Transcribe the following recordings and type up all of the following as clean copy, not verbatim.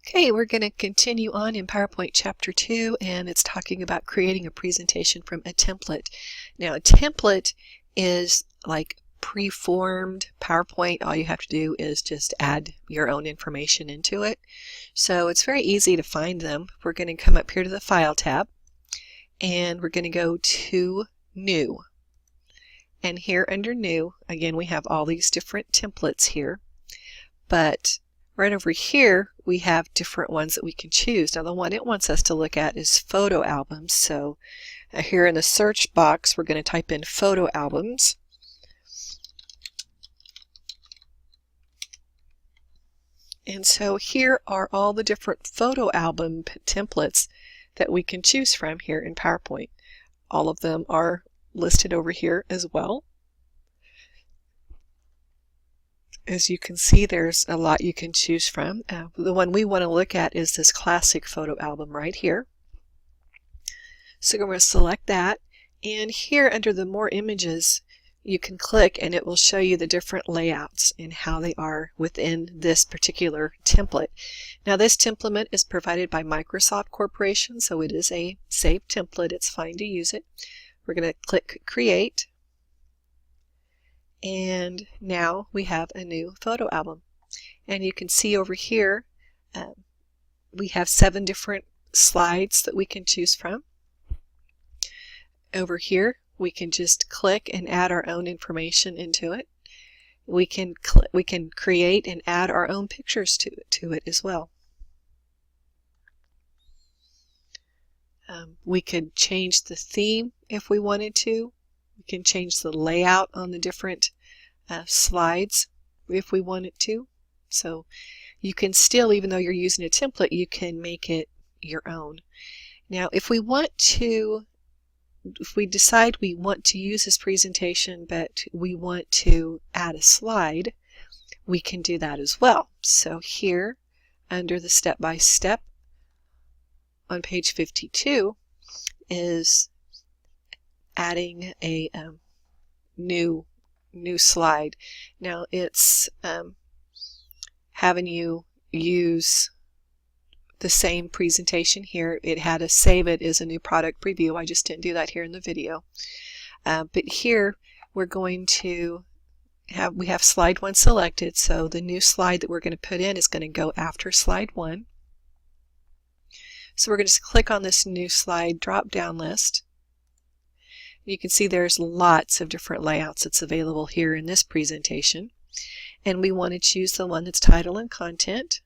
Okay, we're going to continue on in PowerPoint Chapter 2, and it's talking about creating a presentation from a template. Now, a template is like preformed PowerPoint. All you have to do is just add your own information into it. So it's very easy to find them. We're going to come up here to the File tab, and we're going to go to New. And here under New, again, we have all these different templates here, but right over here, we have different ones that we can choose. Now, the one it wants us to look at is photo albums. So here in the search box, we're going to type in photo albums. And so here are all the different photo album templates that we can choose from here in PowerPoint. All of them are listed over here as well. As you can see, there's a lot you can choose from. The one we want to look at is this classic photo album right here. So we're going to select that, and here under the More Images, you can click and it will show you the different layouts and how they are within this particular template. Now, this template is provided by Microsoft Corporation, so it is a safe template. It's fine to use it. We're going to click Create. And now we have a new photo album. And you can see over here, we have 7 different slides that we can choose from. Over here, we can just click and add our own information into it. We can create and add our own pictures to it as well. We could change the theme if we wanted to. We can change the layout on the different slides if we wanted to. So you can still, even though you're using a template, you can make it your own. Now, if we decide we want to use this presentation, but we want to add a slide, we can do that as well. So here, under the step-by-step on page 52, is adding a new slide. Now it's having you use the same presentation here. It had to save it as a new product preview. I just didn't do that here in the video. But here we're going to we have slide 1 selected, so the new slide that we're going to put in is going to go after slide 1. So we're going to just click on this new slide drop-down list. You can see there's lots of different layouts that's available here in this presentation. And we want to choose the one that's title and content.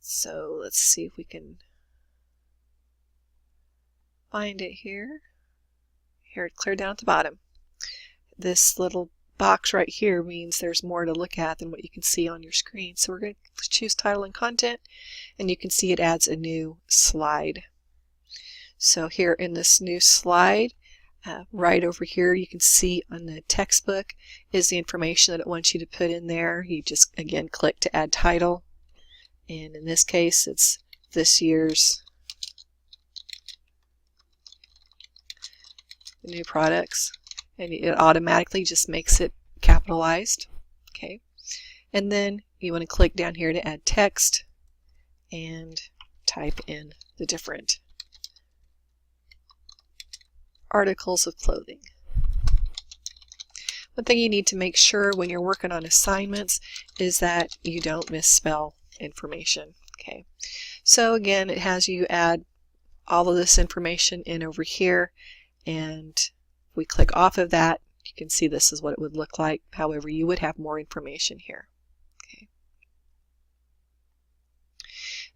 So let's see if we can find it here. Here, clear down at the bottom. This little box right here means there's more to look at than what you can see on your screen. So we're going to choose title and content, and you can see it adds a new slide. So here in this new slide, right over here, you can see on the textbook is the information that it wants you to put in there. You just, again, click to add title. And in this case, it's this year's new products. And it automatically just makes it capitalized. Okay. And then you want to click down here to add text and type in the different articles of clothing. One thing you need to make sure when you're working on assignments is that you don't misspell information. Okay. So again, it has you add all of this information in over here, and if we click off of that, you can see this is what it would look like. However, you would have more information here. Okay.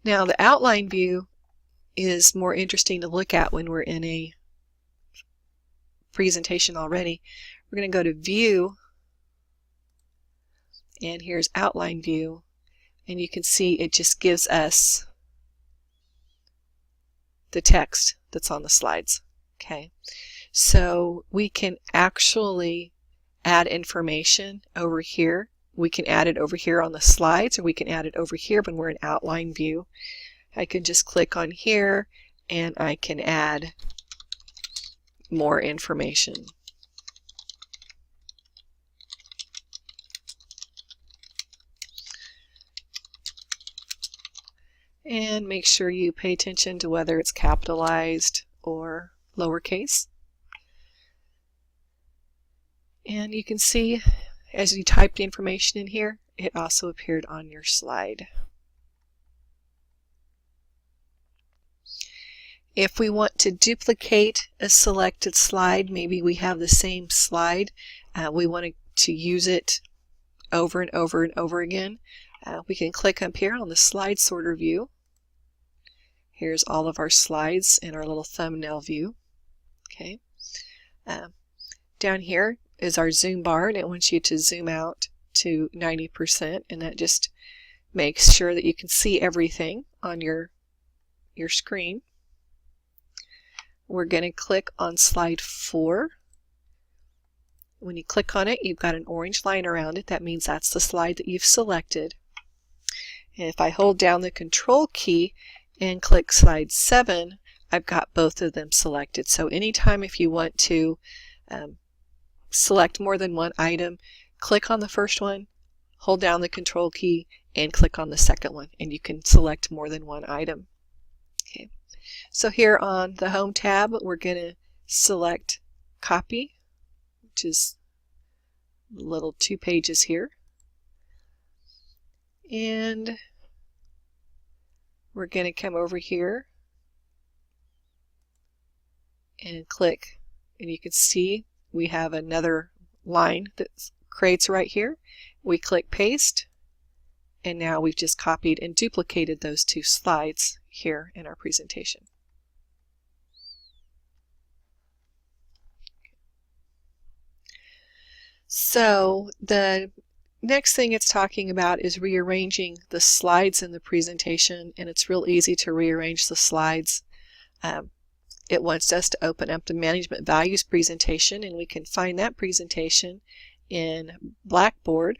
Now, the outline view is more interesting to look at when we're in a presentation already. We're going to go to View, and here's Outline View, and you can see it just gives us the text that's on the slides. Okay. So we can actually add information over here. We can add it over here on the slides, or we can add it over here when we're in outline view. I can just click on here and I can add more information. And make sure you pay attention to whether it's capitalized or lowercase. And you can see as you type the information in here, it also appeared on your slide. If we want to duplicate a selected slide, maybe we have the same slide, we want to use it over and over and over again, we can click up here on the slide sorter view. Here's all of our slides in our little thumbnail view. Okay. Down here is our zoom bar, and it wants you to zoom out to 90%, and that just makes sure that you can see everything on your screen. We're going to click on slide 4. When you click on it, you've got an orange line around it. That means that's the slide that you've selected. And if I hold down the Control key and click slide 7, I've got both of them selected. So anytime if you want to select more than one item, click on the first one, hold down the Control key, and click on the second one, and you can select more than one item. Okay. So here on the Home tab, we're going to select Copy, which is little 2 pages here. And we're going to come over here and click, and you can see we have another line that creates right here. We click Paste, and now we've just copied and duplicated those 2 slides here in our presentation. So the next thing it's talking about is rearranging the slides in the presentation, and it's real easy to rearrange the slides. It wants us to open up the Management Values presentation, and we can find that presentation in Blackboard.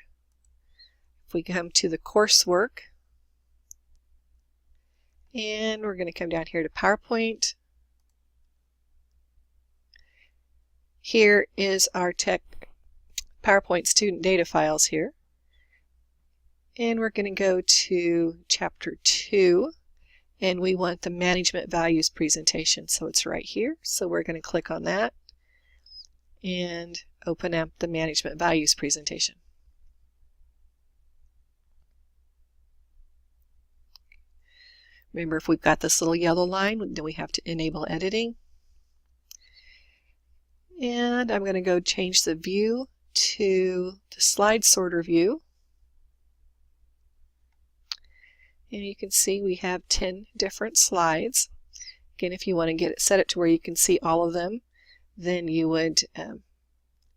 If we come to the coursework, and we're going to come down here to PowerPoint. Here is our PowerPoint student data files here. And we're going to go to Chapter 2, and we want the Management Values presentation. So it's right here. So we're going to click on that and open up the Management Values presentation. Remember, if we've got this little yellow line, then we have to enable editing. And I'm going to go change the view to the slide sorter view. And you can see we have 10 different slides. Again, if you want to set it to where you can see all of them, then you would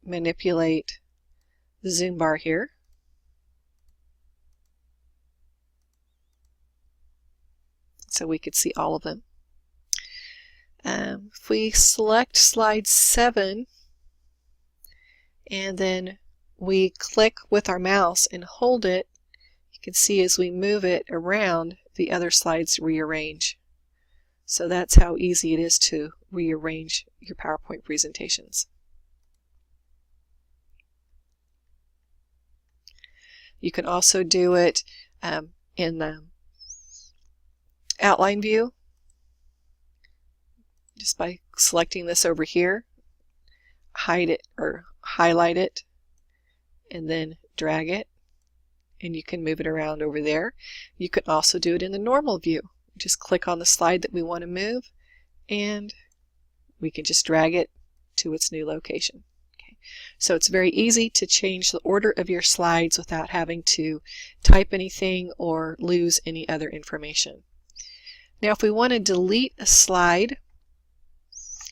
manipulate the zoom bar here. So we could see all of them. If we select slide 7 and then we click with our mouse and hold it, you can see as we move it around, the other slides rearrange. So that's how easy it is to rearrange your PowerPoint presentations. You can also do it in the outline view, just by selecting this over here, hide it or highlight it, and then drag it, and you can move it around over there. You can also do it in the normal view. Just click on the slide that we want to move, and we can just drag it to its new location. Okay. So it's very easy to change the order of your slides without having to type anything or lose any other information. Now if we want to delete a slide,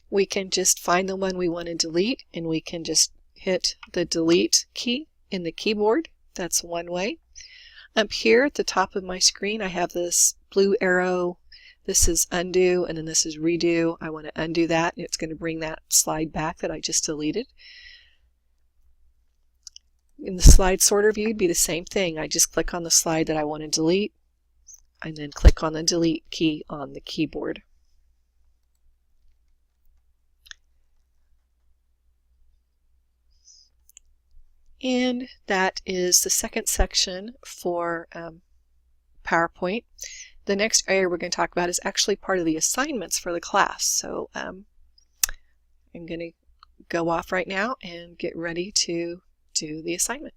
we can just find the one we want to delete, and we can just hit the delete key in the keyboard. That's one way. Up here at the top of my screen, I have this blue arrow. This is undo, and then this is redo. I want to undo that, and it's going to bring that slide back that I just deleted. In the slide sorter view, it'd be the same thing. I just click on the slide that I want to delete, and then click on the delete key on the keyboard. And that is the second section for PowerPoint. The next area we're going to talk about is actually part of the assignments for the class. So I'm going to go off right now and get ready to do the assignment.